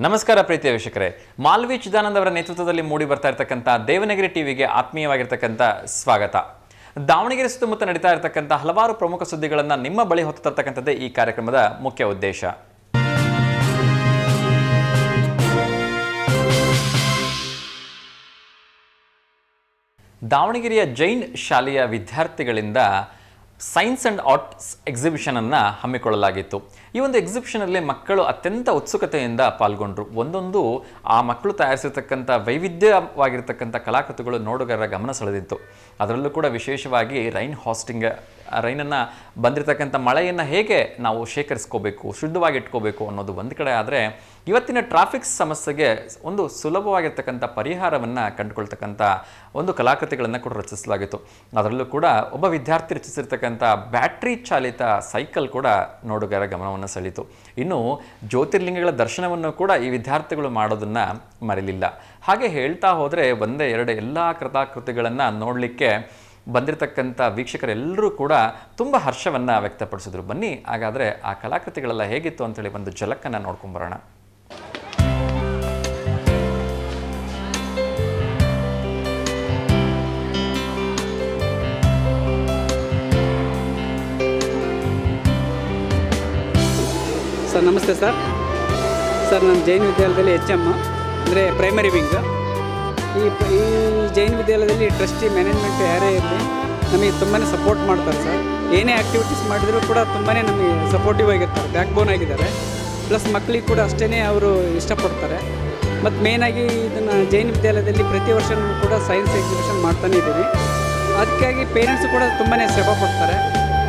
ನಮಸ್ಕಾರ ಪ್ರೀತಿಯ ವೀಕ್ಷಕರೇ, ಮಾಲ್ವಿ ಚಿದಾನಂದ್ ಅವರ ನೇತೃತ್ವದಲ್ಲಿ ಮೂಡಿ ಬರ್ತಾ ಇರತಕ್ಕಂಥ ದೇವನಗಿರಿ ಟಿವಿಗೆ ಆತ್ಮೀಯವಾಗಿರ್ತಕ್ಕಂಥ ಸ್ವಾಗತ. ದಾವಣಗೆರೆ ಸುತ್ತಮುತ್ತ ನಡೀತಾ ಇರತಕ್ಕಂಥ ಹಲವಾರು ಪ್ರಮುಖ ಸುದ್ದಿಗಳನ್ನು ನಿಮ್ಮ ಬಳಿ ಹೊತ್ತು ತರ್ತಕ್ಕಂಥದ್ದೇ ಈ ಕಾರ್ಯಕ್ರಮದ ಮುಖ್ಯ ಉದ್ದೇಶ. ದಾವಣಗೆರೆಯ ಜೈನ್ ಶಾಲೆಯ ವಿದ್ಯಾರ್ಥಿಗಳಿಂದ ಸೈನ್ಸ್ ಆ್ಯಂಡ್ ಆರ್ಟ್ಸ್ ಎಕ್ಸಿಬಿಷನನ್ನು ಹಮ್ಮಿಕೊಳ್ಳಲಾಗಿತ್ತು. ಈ ಒಂದು ಎಕ್ಸಿಬಿಷನಲ್ಲಿ ಮಕ್ಕಳು ಅತ್ಯಂತ ಉತ್ಸುಕತೆಯಿಂದ ಪಾಲ್ಗೊಂಡ್ರು. ಒಂದೊಂದು ಆ ಮಕ್ಕಳು ತಯಾರಿಸಿರ್ತಕ್ಕಂಥ ವೈವಿಧ್ಯವಾಗಿರ್ತಕ್ಕಂಥ ಕಲಾಕೃತಿಗಳು ನೋಡುಗರ ಗಮನ ಸೆಳೆದಿತ್ತು. ಅದರಲ್ಲೂ ಕೂಡ ವಿಶೇಷವಾಗಿ ರೈನನ್ನು ಬಂದಿರತಕ್ಕಂಥ ಮಳೆಯನ್ನು ಹೇಗೆ ನಾವು ಶೇಖರಿಸ್ಕೋಬೇಕು, ಶುದ್ಧವಾಗಿ ಇಟ್ಕೋಬೇಕು ಅನ್ನೋದು ಒಂದು ಕಡೆ ಆದರೆ, ಇವತ್ತಿನ ಟ್ರಾಫಿಕ್ ಸಮಸ್ಯೆಗೆ ಒಂದು ಸುಲಭವಾಗಿರ್ತಕ್ಕಂಥ ಪರಿಹಾರವನ್ನು ಕಂಡುಕೊಳ್ತಕ್ಕಂಥ ಒಂದು ಕಲಾಕೃತಿಗಳನ್ನು ಕೂಡ ರಚಿಸಲಾಗಿತ್ತು. ಅದರಲ್ಲೂ ಕೂಡ ಒಬ್ಬ ವಿದ್ಯಾರ್ಥಿ ರಚಿಸಿರ್ತಕ್ಕಂಥ ಬ್ಯಾಟ್ರಿ ಚಾಲಿತ ಸೈಕಲ್ ಕೂಡ ನೋಡುಗರ ಗಮನವನ್ನು ಸೆಳೀತು. ಇನ್ನು ಜ್ಯೋತಿರ್ಲಿಂಗಗಳ ದರ್ಶನವನ್ನು ಕೂಡ ಈ ವಿದ್ಯಾರ್ಥಿಗಳು ಮಾಡೋದನ್ನು ಮರೆಯಲಿಲ್ಲ. ಹಾಗೆ ಹೇಳ್ತಾ ಹೋದರೆ ಒಂದೇ ಎರಡು ಎಲ್ಲ ಕಲಾಕೃತಿಗಳನ್ನು ನೋಡಲಿಕ್ಕೆ ಬಂದಿರತಕ್ಕಂಥ ವೀಕ್ಷಕರೆಲ್ಲರೂ ಕೂಡ ತುಂಬ ಹರ್ಷವನ್ನು ವ್ಯಕ್ತಪಡಿಸಿದ್ರು. ಬನ್ನಿ ಹಾಗಾದರೆ ಆ ಕಲಾಕೃತಿಗಳೆಲ್ಲ ಹೇಗಿತ್ತು ಅಂತೇಳಿ ಒಂದು ಝಲಕನ್ನು ನೋಡ್ಕೊಂಬರೋಣ. ಸರ್ ನಮಸ್ತೆ ಸರ್. ನಾನು ಜೈನ್ ವಿದ್ಯಾಲಯದಲ್ಲಿ HM ಅಂದರೆ ಪ್ರೈಮರಿ ವಿಂಗ್. ಈ ಜೈನ್ ವಿದ್ಯಾಲಯದಲ್ಲಿ ಟ್ರಸ್ಟಿ ಮ್ಯಾನೇಜ್ಮೆಂಟ್ ಯಾರೇ ಇರಲಿ ನಮಗೆ ತುಂಬಾ ಸಪೋರ್ಟ್ ಮಾಡ್ತಾರೆ ಸರ್. ಏನೇ ಆ್ಯಕ್ಟಿವಿಟೀಸ್ ಮಾಡಿದರೂ ಕೂಡ ತುಂಬಾ ನಮಗೆ ಸಪೋರ್ಟಿವ್ ಆಗಿರ್ತಾರೆ, ಬ್ಯಾಕ್ ಬೋನ್ ಆಗಿದ್ದಾರೆ. ಪ್ಲಸ್ ಮಕ್ಕಳಿಗೆ ಕೂಡ ಅಷ್ಟೇ ಅವರು ಇಷ್ಟಪಡ್ತಾರೆ. ಮತ್ತು ಮೇಯ್ನಾಗಿ ಇದನ್ನು ಜೈನ್ ವಿದ್ಯಾಲಯದಲ್ಲಿ ಪ್ರತಿ ವರ್ಷವೂ ಕೂಡ ಸೈನ್ಸ್ ಎಕ್ಸಿಬಿಷನ್ ಮಾಡ್ತಾನೆ ಇದ್ದೀವಿ. ಅದಕ್ಕಾಗಿ ಪೇರೆಂಟ್ಸು ಕೂಡ ತುಂಬಾ ಶ್ರಮ ಪಡ್ತಾರೆ.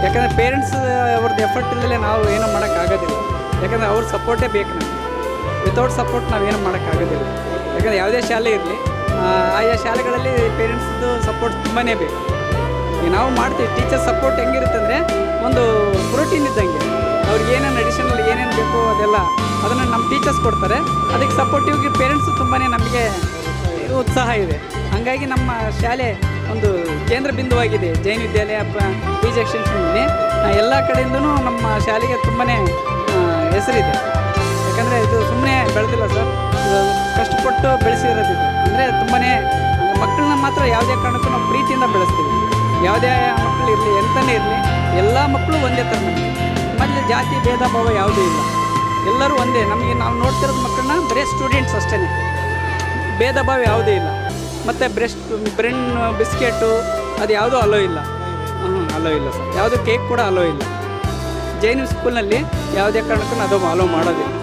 ಯಾಕಂದರೆ ಪೇರೆಂಟ್ಸ್ ಅವ್ರದ್ದು ಎಫರ್ಟ್ ಇಲ್ಲದೆ ನಾವು ಏನೂ ಮಾಡೋಕ್ಕಾಗೋದಿಲ್ಲ. ಯಾಕಂದರೆ ಅವ್ರ ಸಪೋರ್ಟೇ ಬೇಕು ನಮಗೆ. ವಿತೌಟ್ ಸಪೋರ್ಟ್ ನಾವೇನು ಮಾಡೋಕ್ಕಾಗೋದಿಲ್ಲ. ಯಾಕಂದರೆ ಯಾವುದೇ ಶಾಲೆ ಇರಲಿ, ಆಯಾ ಶಾಲೆಗಳಲ್ಲಿ ಪೇರೆಂಟ್ಸ್ದು ಸಪೋರ್ಟ್ ತುಂಬಾ ಬೇಕು. ಈಗ ನಾವು ಮಾಡ್ತೀವಿ. ಟೀಚರ್ ಸಪೋರ್ಟ್ ಹೆಂಗಿರುತ್ತೆ ಅಂದರೆ ಒಂದು ಪ್ರೋಟೀನ್ ಇದ್ದಂಗೆ. ಅವ್ರಿಗೆ ಏನೇನು ಅಡಿಷನಲ್ ಏನೇನು ಬೇಕೋ ಅದೆಲ್ಲ ಅದನ್ನು ನಮ್ಮ ಟೀಚರ್ಸ್ ಕೊಡ್ತಾರೆ. ಅದಕ್ಕೆ ಸಪೋರ್ಟಿವ್ಗೆ ಪೇರೆಂಟ್ಸು ತುಂಬಾ ನಮಗೆ ಉತ್ಸಾಹ ಇದೆ. ಹಾಗಾಗಿ ನಮ್ಮ ಶಾಲೆ ಒಂದು ಕೇಂದ್ರ ಬಿಂದುವಾಗಿದೆ. ಜೈನ್ ವಿದ್ಯಾಲಯ PG ಎಕ್ಸ್ಟೆನ್ಷನ್ನಲ್ಲಿ ಎಲ್ಲ ಕಡೆಯಿಂದನೂ ನಮ್ಮ ಶಾಲೆಗೆ ತುಂಬಾ ಹೆಸರಿದೆ. ಯಾಕಂದರೆ ಇದು ಸುಮ್ಮನೆ ಬೆಳೆದಿಲ್ಲ ಸರ್, ಕಷ್ಟಪಟ್ಟು ಬೆಳೆಸಿರೋದಿದೆ. ಅಂದರೆ ತುಂಬಾ ಮಕ್ಕಳನ್ನ ಮಾತ್ರ ಯಾವುದೇ ಕಾರಣಕ್ಕೂ ನಾವು ಪ್ರೀತಿಯಿಂದ ಬೆಳೆಸ್ತೀವಿ. ಯಾವುದೇ ಮಕ್ಕಳು ಇರಲಿ, ಎಂತನೇ ಇರಲಿ, ಎಲ್ಲ ಮಕ್ಕಳು ಒಂದೇ ಥರ. ನಮ್ಮಲ್ಲಿ ಜಾತಿ ಭೇದ ಭಾವ ಯಾವುದೂ ಇಲ್ಲ, ಎಲ್ಲರೂ ಒಂದೇ. ನಮಗೆ ನಾವು ನೋಡ್ತಿರೋದು ಮಕ್ಕಳನ್ನ ಬರೀ ಸ್ಟೂಡೆಂಟ್ಸ್ ಅಷ್ಟೇ, ಭೇದ ಭಾವ ಯಾವುದೂ ಇಲ್ಲ. ಮತ್ತು ಬ್ರೆನ್ ಬಿಸ್ಕೆಟು ಅದು ಯಾವುದೂ ಅಲೋ ಇಲ್ಲ. ಅಲೋ ಇಲ್ಲ ಸರ್. ಯಾವುದು ಕೇಕ್ ಕೂಡ ಅಲೋ ಇಲ್ಲ. ಜೈನ್ ಸ್ಕೂಲ್ನಲ್ಲಿ ಯಾವುದೇ ಕಾರಣಕ್ಕೂ ಅದು ಅಲೋ ಮಾಡೋದಿಲ್ಲ.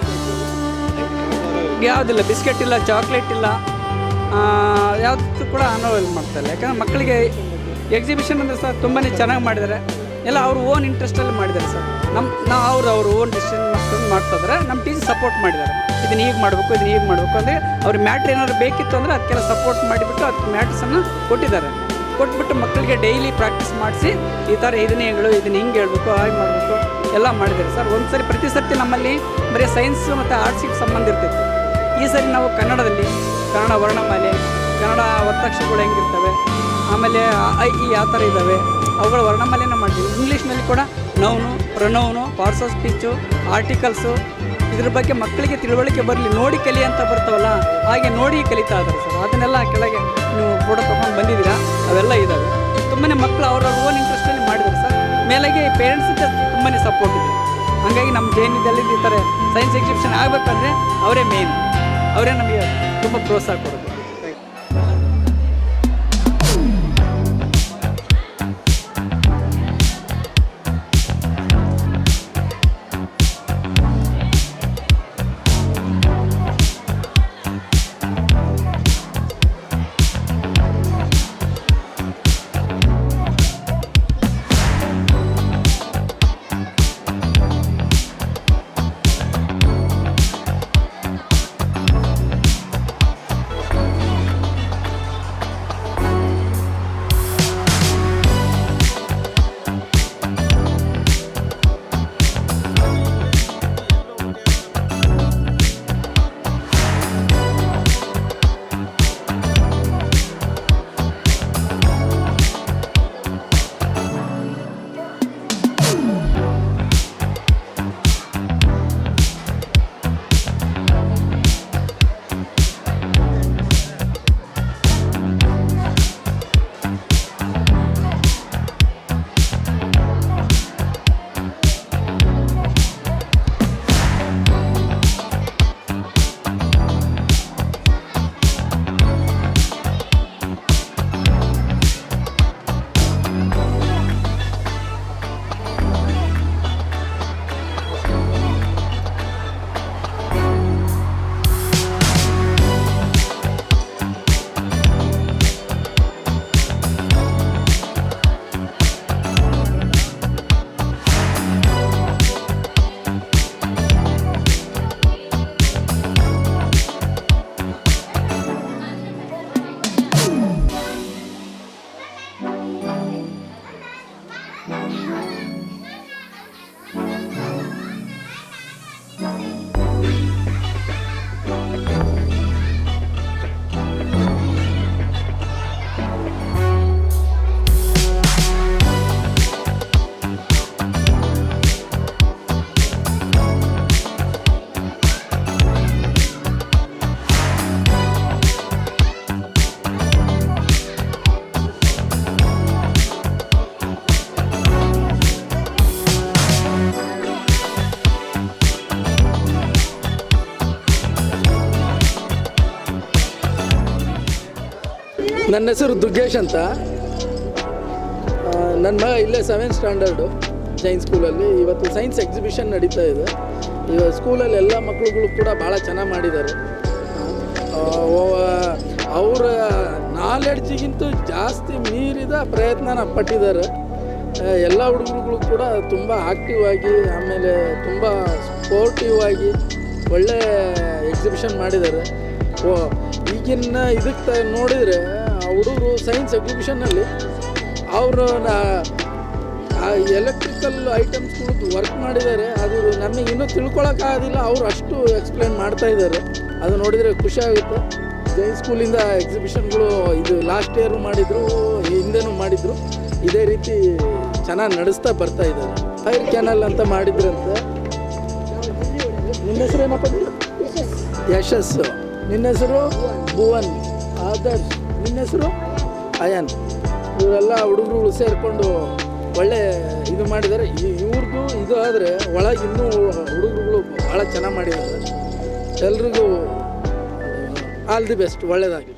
ಯಾವುದಿಲ್ಲ, ಬಿಸ್ಕೆಟ್ ಇಲ್ಲ, ಚಾಕ್ಲೇಟ್ ಇಲ್ಲ, ಯಾವುದು ಕೂಡ ಅಲೋ ಮಾಡ್ತಾಯಿಲ್ಲ. ಯಾಕಂದರೆ ಮಕ್ಕಳಿಗೆ ಎಕ್ಸಿಬಿಷನ್ ಅಂದರೆ ಸರ್ ತುಂಬಾ ಚೆನ್ನಾಗಿ ಮಾಡಿದ್ದಾರೆ. ಎಲ್ಲ ಅವ್ರ ಓನ್ ಇಂಟ್ರೆಸ್ಟಲ್ಲಿ ಮಾಡಿದ್ದಾರೆ ಸರ್. ಅವ್ರ ಓನ್ ಡಿಸಿಷನ್ ಮಾಡ್ತಾಯಿದ್ದಾರೆ. ನಮ್ಮ ಟೀಚರ್ ಸಪೋರ್ಟ್ ಮಾಡಿದ್ದಾರೆ. ಇದನ್ನು ಹೀಗೆ ಮಾಡಬೇಕು, ಇದನ್ನು ಹೀಗೆ ಮಾಡಬೇಕು ಅಂದರೆ ಅವ್ರಿಗೆ ಮ್ಯಾಟ್ರ್ ಏನಾದ್ರು ಬೇಕಿತ್ತು ಅಂದರೆ ಅದಕ್ಕೆಲ್ಲ ಸಪೋರ್ಟ್ ಮಾಡಿಬಿಟ್ಟು ಅದಕ್ಕೆ ಮ್ಯಾಟ್ರಸನ್ನು ಕೊಟ್ಟಿದ್ದಾರೆ. ಕೊಟ್ಬಿಟ್ಟು ಮಕ್ಕಳಿಗೆ ಡೈಲಿ ಪ್ರಾಕ್ಟೀಸ್ ಮಾಡಿಸಿ ಈ ಥರ ಇದನ್ನೇ ಹೇಳು, ಇದನ್ನು ಹಿಂಗೆ ಹೇಳಬೇಕು, ಹಾಗೆ ಮಾಡಬೇಕು ಎಲ್ಲ ಮಾಡಿದ್ದಾರೆ ಸರ್. ಒಂದು ಸರಿ ಪ್ರತಿ ಸರ್ತಿ ನಮ್ಮಲ್ಲಿ ಬರೀ ಸೈನ್ಸು ಮತ್ತು ಆರ್ಟ್ಸಿಗೆ ಸಂಬಂಧ ಇರ್ತಿತ್ತು. ಈ ಸರಿ ನಾವು ಕನ್ನಡದಲ್ಲಿ ಕನ್ನಡ ವರ್ಣಮಾಲೆ, ಕನ್ನಡ ಒತ್ತಕ್ಷರಗಳು ಹೆಂಗಿರ್ತವೆ, ಆಮೇಲೆ ಈ ಯಾವ ಥರ ಇದ್ದಾವೆ ಅವುಗಳ ವರ್ಣಮಾಲೆನ ಮಾಡ್ತೀವಿ. ಇಂಗ್ಲೀಷ್ನಲ್ಲಿ ಕೂಡ noun, pronoun, parts of speech, articles, ಇದ್ರ ಬಗ್ಗೆ ಮಕ್ಕಳಿಗೆ ತಿಳುವಳಿಕೆ ಬರಲಿ, ನೋಡಿ ಕಲಿ ಅಂತ ಬರ್ತಾವಲ್ಲ, ಹಾಗೆ ನೋಡಿ ಕಲಿತಾ ಇದ್ದಾರೆ ಸರ್. ಅದನ್ನೆಲ್ಲ ಕೆಳಗೆ ನೀವು ಫೋಟೋ ತೊಗೊಂಡು ಬಂದಿದ್ದೀರಾ, ಅವೆಲ್ಲ ಇದ್ದಾವೆ. ತುಂಬಾ ಮಕ್ಕಳು ಅವ್ರವ್ರ ಓನ್ ಇಂಟ್ರೆಸ್ಟಲ್ಲಿ ಮಾಡಿದ್ದಾರೆ ಸರ್. ಮೇಲಾಗಿ ಪೇರೆಂಟ್ಸಿಂದ ತುಂಬಾ ಸಪೋರ್ಟ್ ಇದೆ. ಹಾಗಾಗಿ ನಮ್ಮ ಜೈನ್ ವಿದ್ಯಾಲಯದಲ್ಲಿ ಈ ಥರ ಸೈನ್ಸ್ ಎಕ್ಸಿಬಿಷನ್ ಆಗಬೇಕಂದ್ರೆ ಅವರೇ ಮೇನ್, ಅವರೇ ನಮಗೆ ತುಂಬ ಪ್ರೋತ್ಸಾಹ ಕೊಡೋದು. ನನ್ನ ಹೆಸರು ದುರ್ಗೇಶ್ ಅಂತ. ನನ್ನ ಮಗ ಇಲ್ಲೇ 7th ಸ್ಟ್ಯಾಂಡರ್ಡು ಜೈನ್ ಸ್ಕೂಲಲ್ಲಿ. ಇವತ್ತು ಸೈನ್ಸ್ ಎಕ್ಸಿಬಿಷನ್ ನಡೀತಾ ಇದೆ. ಇವಾಗ ಸ್ಕೂಲಲ್ಲಿ ಎಲ್ಲ ಮಕ್ಕಳುಗಳು ಕೂಡ ಭಾಳ ಚೆನ್ನಾಗಿ ಮಾಡಿದ್ದಾರೆ. ಅವರ ನಾಲೆಡ್ಜಿಗಿಂತ ಜಾಸ್ತಿ ಮೀರಿದ ಪ್ರಯತ್ನನ ಪಟ್ಟಿದ್ದಾರೆ. ಎಲ್ಲ ಹುಡುಗರುಗಳು ಕೂಡ ತುಂಬ ಆ್ಯಕ್ಟಿವ್ ಆಗಿ, ಆಮೇಲೆ ತುಂಬ ಸ್ಪೋರ್ಟಿವ್ ಆಗಿ ಒಳ್ಳೆ ಎಕ್ಸಿಬಿಷನ್ ಮಾಡಿದ್ದಾರೆ. ಈಗಿನ ಇದಕ್ಕೆ ನೋಡಿದರೆ ಹುಡುಗರು ಸೈನ್ಸ್ ಎಕ್ಸಿಬಿಷನ್ನಲ್ಲಿ ಅವರು ಎಲೆಕ್ಟ್ರಿಕಲ್ ಐಟಮ್ಸ್ಗಳು ವರ್ಕ್ ಮಾಡಿದ್ದಾರೆ. ಅದು ನಮಗೆ ಇನ್ನೂ ತಿಳ್ಕೊಳಕ್ಕಾಗೋದಿಲ್ಲ, ಅವರು ಅಷ್ಟು ಎಕ್ಸ್ಪ್ಲೇನ್ ಮಾಡ್ತಾ ಇದ್ದಾರೆ. ಅದು ನೋಡಿದರೆ ಖುಷಿ ಆಗುತ್ತೆ. ಜೈನ್ ಸ್ಕೂಲಿಂದ ಎಕ್ಸಿಬಿಷನ್ಗಳು ಇದು ಲಾಸ್ಟ್ ಇಯರು ಮಾಡಿದರು, ಹಿಂದೆನೂ ಮಾಡಿದರು. ಇದೇ ರೀತಿ ಚೆನ್ನಾಗಿ ನಡೆಸ್ತಾ ಬರ್ತಾ ಇದ್ದಾರೆ. ಫೈರ್ ಕ್ಯಾನಲ್ ಅಂತ ಮಾಡಿದ್ರಂತೆ. ನಿಮ್ಮ ಹೆಸರು ಏನಪ್ಪ? ಯಶಸ್ಸು. ನಿನ್ನ ಹೆಸರು ಭುವನ್. ಆದರ್ಶ್. ನಿನ್ನ ಹೆಸರು ಅಯನ್. ಇವರೆಲ್ಲ ಹುಡುಗರುಗಳು ಸೇರಿಕೊಂಡು ಒಳ್ಳೆ ಇದು ಮಾಡಿದ್ದಾರೆ. ಇವ್ರದ್ದು ಇದು ಆದರೆ ಒಳಗೆ ಇನ್ನೂ ಹುಡುಗರುಗಳು ಭಾಳ ಚೆನ್ನಾಗಿ ಮಾಡಿದ್ದಾರೆ. ಎಲ್ರಿಗೂ ಆಲ್ ದಿ ಬೆಸ್ಟ್, ಒಳ್ಳೆಯದಾಗಿ.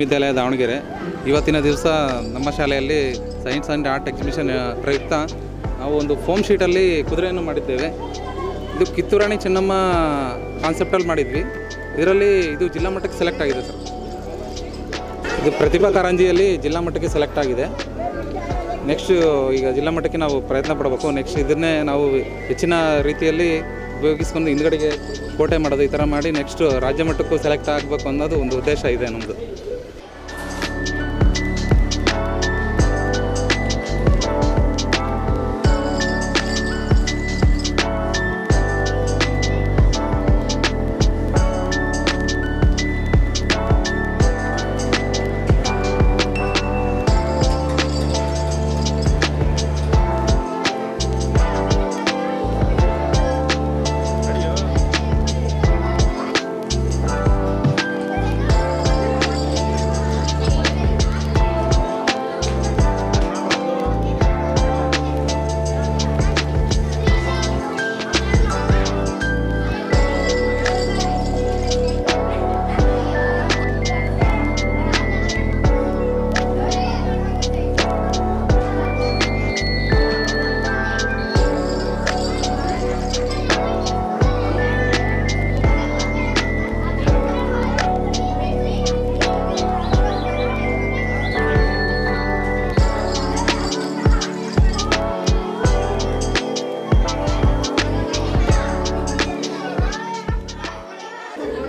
ವಿದ್ಯಾಲಯ ದಾವಣಗೆರೆ. ಇವತ್ತಿನ ದಿವಸ ನಮ್ಮ ಶಾಲೆಯಲ್ಲಿ ಸೈನ್ಸ್ ಆ್ಯಂಡ್ ಆರ್ಟ್ ಎಕ್ಸಿಬಿಷನ್ ಪ್ರಯುಕ್ತ ನಾವು ಒಂದು ಫೋಮ್ ಶೀಟಲ್ಲಿ ಕುದುರೆಯನ್ನು ಮಾಡಿದ್ದೇವೆ. ಇದು ಕಿತ್ತೂರಾಣಿ ಚೆನ್ನಮ್ಮ ಕಾನ್ಸೆಪ್ಟಲ್ಲಿ ಮಾಡಿದ್ವಿ. ಇದರಲ್ಲಿ ಇದು ಜಿಲ್ಲಾ ಮಟ್ಟಕ್ಕೆ ಸೆಲೆಕ್ಟ್ ಆಗಿದೆ ಸರ್. ಇದು ಪ್ರತಿಭಾ ಕಾರಂಜಿಯಲ್ಲಿ ಜಿಲ್ಲಾ ಮಟ್ಟಕ್ಕೆ ಸೆಲೆಕ್ಟ್ ಆಗಿದೆ. ನೆಕ್ಸ್ಟ್ ಈಗ ಜಿಲ್ಲಾ ಮಟ್ಟಕ್ಕೆ ನಾವು ಪ್ರಯತ್ನ ಪಡಬೇಕು. ನೆಕ್ಸ್ಟ್ ಇದನ್ನೇ ನಾವು ಹೆಚ್ಚಿನ ರೀತಿಯಲ್ಲಿ ಉಪಯೋಗಿಸ್ಕೊಂಡು ಹಿಂದ್ಗಡೆಗೆ ಕೋಟೆ ಮಾಡೋದು, ಈ ಥರ ಮಾಡಿ ನೆಕ್ಸ್ಟ್ ರಾಜ್ಯ ಮಟ್ಟಕ್ಕೂ ಸೆಲೆಕ್ಟ್ ಆಗಬೇಕು ಅನ್ನೋದು ಒಂದು ಉದ್ದೇಶ ಇದೆ ನಮ್ಮದು.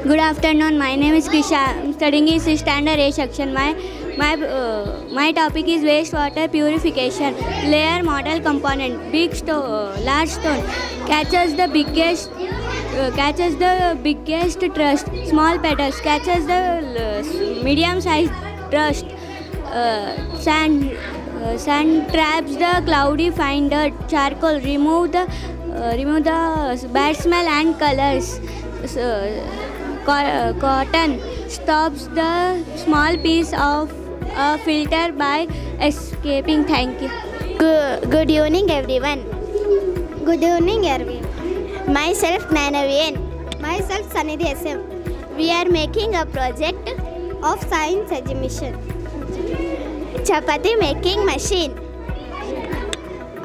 Good afternoon. My name is Kisha. I'm studying in 6th standard A section. My topic is wastewater purification. Layer model component. Large stone catches the biggest trust. Small petals catches the medium sized trust. Sand traps the cloudy fine dirt. Charcoal remove the bad smell and colors. Cotton stops the small piece of a filter by escaping. Thank you. Good evening, everyone. Good evening, everyone. Myself, Manavian. Myself, Sanidhi SM. We are making a project of science exhibition. Chapati making machine.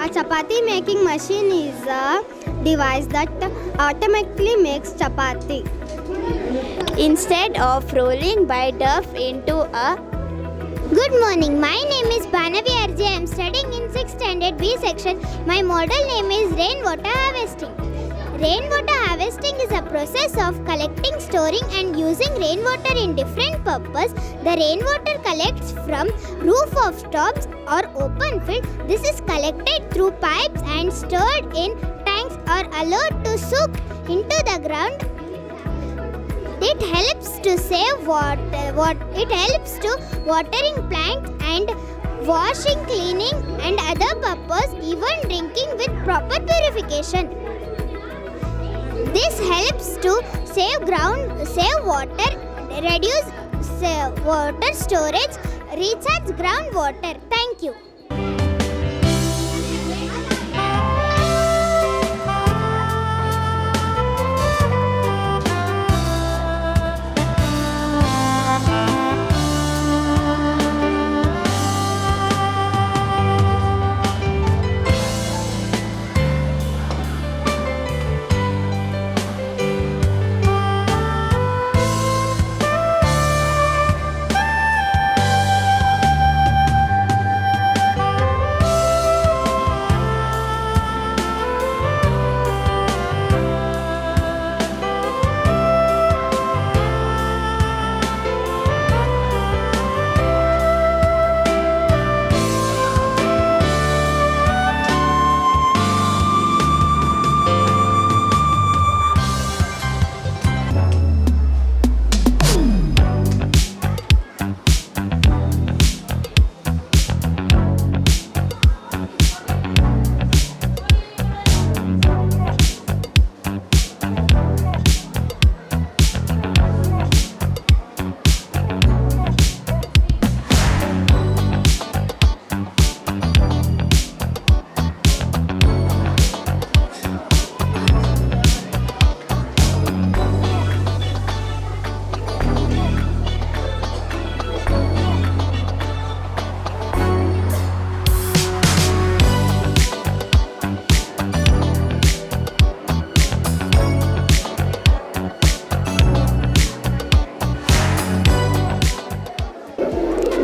A chapati making machine is a device that automatically makes chapati. Instead of rolling by dough into a... Good morning, my name is Banavi RJ. I am studying in 6th standard B section. My model name is rainwater harvesting. Rainwater harvesting is a process of collecting, storing and using rainwater in different purposes. The rainwater collects from roof of tops or open field. This is collected through pipes and stored in tanks or allowed to soak into the ground. It helps to save water. It helps to watering plants and washing, cleaning and other purposes, even drinking with proper purification. This helps to save water, reduce water storage, recharge groundwater. Thank you.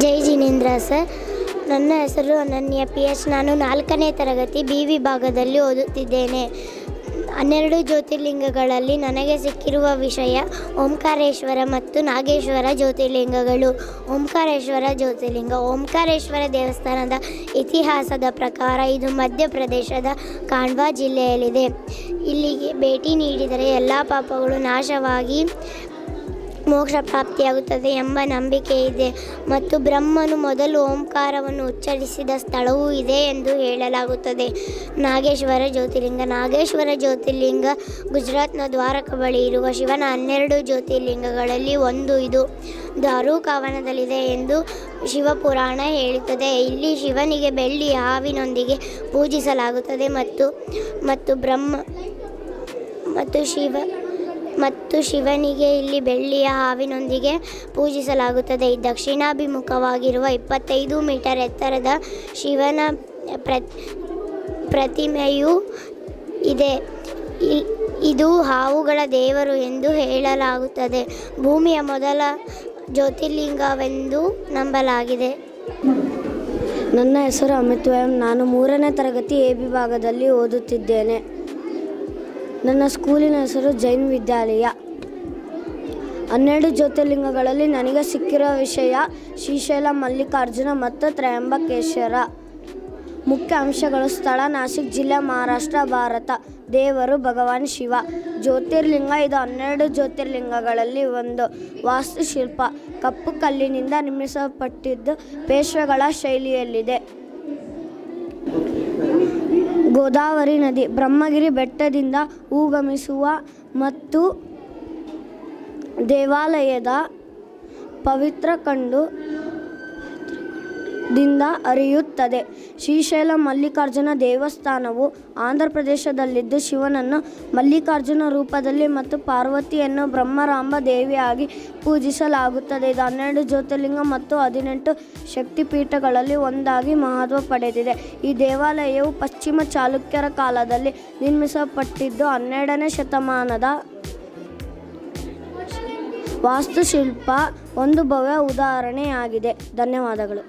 Jai Jinendra sir. ನನ್ನ ಹೆಸರು ಅನನ್ಯ PH. ನಾನು 4ನೇ ತರಗತಿ B ವಿಭಾಗದಲ್ಲಿ ಓದುತ್ತಿದ್ದೇನೆ. 12 ಜ್ಯೋತಿರ್ಲಿಂಗಗಳಲ್ಲಿ ನನಗೆ ಸಿಕ್ಕಿರುವ ವಿಷಯ ಓಂಕಾರೇಶ್ವರ ಮತ್ತು ನಾಗೇಶ್ವರ ಜ್ಯೋತಿರ್ಲಿಂಗಗಳು. ಓಂಕಾರೇಶ್ವರ ಜ್ಯೋತಿರ್ಲಿಂಗ. ಓಂಕಾರೇಶ್ವರ ದೇವಸ್ಥಾನದ ಇತಿಹಾಸದ ಪ್ರಕಾರ ಇದು ಮಧ್ಯಪ್ರದೇಶದ ಖಾಂಡ್ವಾ ಜಿಲ್ಲೆಯಲ್ಲಿದೆ. ಇಲ್ಲಿಗೆ ಭೇಟಿ ನೀಡಿದರೆ ಎಲ್ಲ ಪಾಪಗಳು ನಾಶವಾಗಿ ಮೋಕ್ಷ ಪ್ರಾಪ್ತಿಯಾಗುತ್ತದೆ ಎಂಬ ನಂಬಿಕೆ ಇದೆ ಮತ್ತು ಬ್ರಹ್ಮನು ಮೊದಲು ಓಂಕಾರವನ್ನು ಉಚ್ಚರಿಸಿದ ಸ್ಥಳವೂ ಇದೆ ಎಂದು ಹೇಳಲಾಗುತ್ತದೆ. ನಾಗೇಶ್ವರ ಜ್ಯೋತಿರ್ಲಿಂಗ. ನಾಗೇಶ್ವರ ಜ್ಯೋತಿರ್ಲಿಂಗ ಗುಜರಾತ್ನ ದ್ವಾರಕ ಬಳಿ ಇರುವ ಶಿವನ 12 ಜ್ಯೋತಿರ್ಲಿಂಗಗಳಲ್ಲಿ ಒಂದು. ಇದು ದಾರುಕಾವನದಲ್ಲಿದೆ ಎಂದು ಶಿವಪುರಾಣ ಹೇಳುತ್ತದೆ. ಇಲ್ಲಿ ಶಿವನಿಗೆ ಬೆಳ್ಳಿಯ ಹಾವಿನೊಂದಿಗೆ ಪೂಜಿಸಲಾಗುತ್ತದೆ ಮತ್ತು ಶಿವನಿಗೆ ಇಲ್ಲಿ ಬೆಳ್ಳಿಯ ಹಾವಿನೊಂದಿಗೆ ಪೂಜಿಸಲಾಗುತ್ತದೆ. ದಕ್ಷಿಣಾಭಿಮುಖವಾಗಿರುವ 25 ಮೀಟರ್ ಎತ್ತರದ ಶಿವನ ಪ್ರತಿಮೆಯೂ ಇದೆ. ಇದು ಹಾವುಗಳ ದೇವರು ಎಂದು ಹೇಳಲಾಗುತ್ತದೆ. ಭೂಮಿಯ ಮೊದಲ ಜ್ಯೋತಿರ್ಲಿಂಗವೆಂದು ನಂಬಲಾಗಿದೆ. ನನ್ನ ಹೆಸರು ಅಮಿತ್ ವ್ಯಾಮ್. ನಾನು 3ನೇ ತರಗತಿ A ವಿಭಾಗದಲ್ಲಿ ಓದುತ್ತಿದ್ದೇನೆ. ನನ್ನ ಸ್ಕೂಲಿನ ಹೆಸರು ಜೈನ್ ವಿದ್ಯಾಲಯ. 12 ಜ್ಯೋತಿರ್ಲಿಂಗಗಳಲ್ಲಿ ನನಗೆ ಸಿಕ್ಕಿರೋ ವಿಷಯ ಶ್ರೀಶೈಲ, ಮಲ್ಲಿಕಾರ್ಜುನ ಮತ್ತು ತ್ರಯಂಬಕೇಶ್ವರ. ಮುಖ್ಯ ಅಂಶಗಳು: ಸ್ಥಳ ನಾಸಿಕ್ ಜಿಲ್ಲೆ, ಮಹಾರಾಷ್ಟ್ರ, ಭಾರತ. ದೇವರು ಭಗವಾನ್ ಶಿವ. ಜ್ಯೋತಿರ್ಲಿಂಗ: ಇದು 12 ಜ್ಯೋತಿರ್ಲಿಂಗಗಳಲ್ಲಿ ಒಂದು. ವಾಸ್ತುಶಿಲ್ಪ: ಕಪ್ಪು ಕಲ್ಲಿನಿಂದ ನಿರ್ಮಿಸಲ್ಪಟ್ಟಿದ್ದು ಪೇಶ್ವೆಗಳ ಶೈಲಿಯಲ್ಲಿದೆ. ಗೋದಾವರಿ ನದಿ ಬ್ರಹ್ಮಗಿರಿ ಬೆಟ್ಟದಿಂದ ಉಗಮಿಸುವ ಮತ್ತು ದೇವಾಲಯದ ಪವಿತ್ರ ದಿಂದ ಹರಿಯುತ್ತದೆ. ಶ್ರೀಶೈಲ ಮಲ್ಲಿಕಾರ್ಜುನ ದೇವಸ್ಥಾನವು ಆಂಧ್ರ ಪ್ರದೇಶದಲ್ಲಿದ್ದು, ಶಿವನನ್ನು ಮಲ್ಲಿಕಾರ್ಜುನ ರೂಪದಲ್ಲಿ ಮತ್ತು ಪಾರ್ವತಿಯನ್ನು ಬ್ರಹ್ಮರಾಂಬ ದೇವಿಯಾಗಿ ಪೂಜಿಸಲಾಗುತ್ತದೆ. ಇದು 12 ಜ್ಯೋತಿರ್ಲಿಂಗ ಮತ್ತು 18 ಶಕ್ತಿಪೀಠಗಳಲ್ಲಿ ಒಂದಾಗಿ ಮಹತ್ವ ಪಡೆದಿದೆ. ಈ ದೇವಾಲಯವು ಪಶ್ಚಿಮ ಚಾಲುಕ್ಯರ ಕಾಲದಲ್ಲಿ ನಿರ್ಮಿಸಲ್ಪಟ್ಟಿದ್ದು 12ನೇ ಶತಮಾನದ ವಾಸ್ತುಶಿಲ್ಪ ಒಂದು ಭವ್ಯ ಉದಾಹರಣೆಯಾಗಿದೆ. ಧನ್ಯವಾದಗಳು.